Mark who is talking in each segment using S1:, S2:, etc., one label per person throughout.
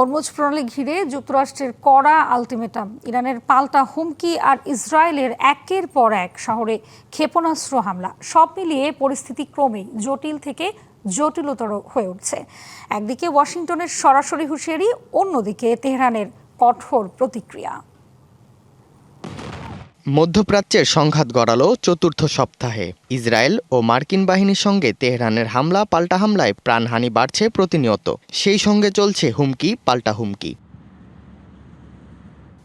S1: Hormuz প্রণালী ঘিরে যুক্তরাষ্ট্রের কড়া আলটিমেটাম, ইরানের পাল্টা হুমকি আর ইসরায়েলের একের পর এক শহরে ক্ষেপণাস্ত্র হামলা, সব মিলিয়ে পরিস্থিতি ক্রমেই জটিল থেকে জটিলতর হয়ে উঠছে। একদিকে ওয়াশিংটনের সরাসরি হুঁশিয়ারি, অন্যদিকে তেহরানের কঠোর প্রতিক্রিয়া।
S2: মধ্যপ্রাচ্যের সংঘাত গড়ালো চতুর্থ সপ্তাহে। ইসরায়েল ও মার্কিন বাহিনীর সঙ্গে তেহরানের হামলা পাল্টা হামলায় প্রাণহানি বাড়ছে প্রতিনিয়ত। সেই সঙ্গে চলছে হুমকি পাল্টা হুমকি।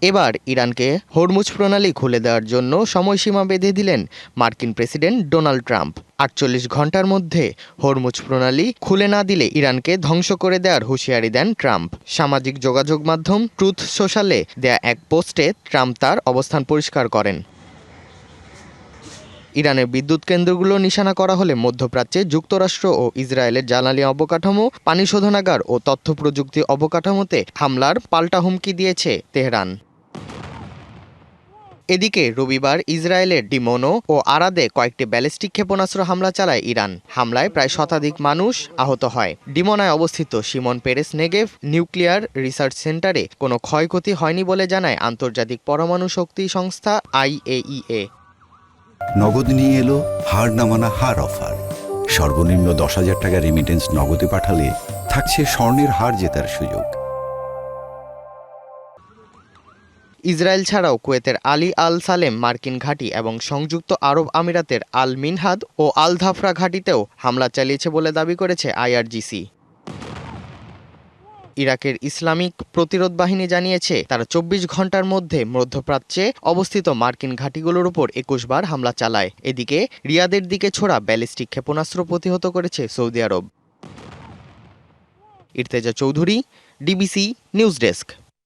S2: এবার ইরানকে হরমুজ প্রণালী খুলে দেওয়ার জন্য সময়সীমা বেঁধে দিলেন মার্কিন প্রেসিডেন্ট ডোনাল্ড ট্রাম্প। 48 ঘন্টার মধ্যে হরমুজ প্রণালী খুলে না দিলে ইরানকে ধ্বংস করে দেওয়ার হুঁশিয়ারি দেন ট্রাম্প। সামাজিক যোগাযোগ মাধ্যম ট্রুথ সোশ্যালে দেয়া এক পোস্টে ট্রাম্প তার অবস্থান পরিষ্কার করেন। ইরানের বিদ্যুৎ কেন্দ্রগুলো নিশানা করা হলে মধ্যপ্রাচ্যে যুক্তরাষ্ট্র ও ইসরায়েলের জ্বালানি অবকাঠামো, পানি শোধনাগার ও তথ্য প্রযুক্তি অবকাঠামোতে হামলার পাল্টা হুমকি দিয়েছে তেহরান। এদিকে রবিবার ইসরায়েলের ডিমোনো ও আরাদে কয়েকটি ব্যালিস্টিক ক্ষেপণাস্ত্র হামলা চালায় ইরান। হামলায় প্রায় শতাধিক মানুষ আহত হয়। ডিমোনায় অবস্থিত শিমন পেরেস নেগেভ নিউক্লিয়ার রিসার্চ সেন্টারে কোনো ক্ষয়ক্ষতি হয়নি বলে জানায় আন্তর্জাতিক পরমাণু শক্তি সংস্থা IAEA।
S3: নগদ নিয়ে এলো হার না মানা হার অফার। সর্বনিম্ন 10,000 টাকা রেমিটেন্স নগদে পাঠালে থাকছে স্বর্ণের হার জেতার সুযোগ।
S2: ইসরায়েল ছাড়াও কুয়েতের আলী আল সালেম মার্কিন ঘাঁটি এবং সংযুক্ত আরব আমিরাতের আল মিনহাদ ও আল ধাফরা ঘাঁটিতেও হামলা চালিয়েছে বলে দাবি করেছে IRGC। ইরাকের ইসলামিক প্রতিরোধ বাহিনী জানিয়েছে তারা 24 ঘন্টার মধ্যে মধ্যপ্রাচ্যে অবস্থিত মার্কিন ঘাঁটিগুলোর উপর 21 বার হামলা চালায়। এদিকে রিয়াদের দিকে ছোড়া ব্যালিস্টিক ক্ষেপণাস্ত্র প্রতিহত করেছে সৌদি আরব। ইর্তেজা চৌধুরী, DBC নিউজ ডেস্ক।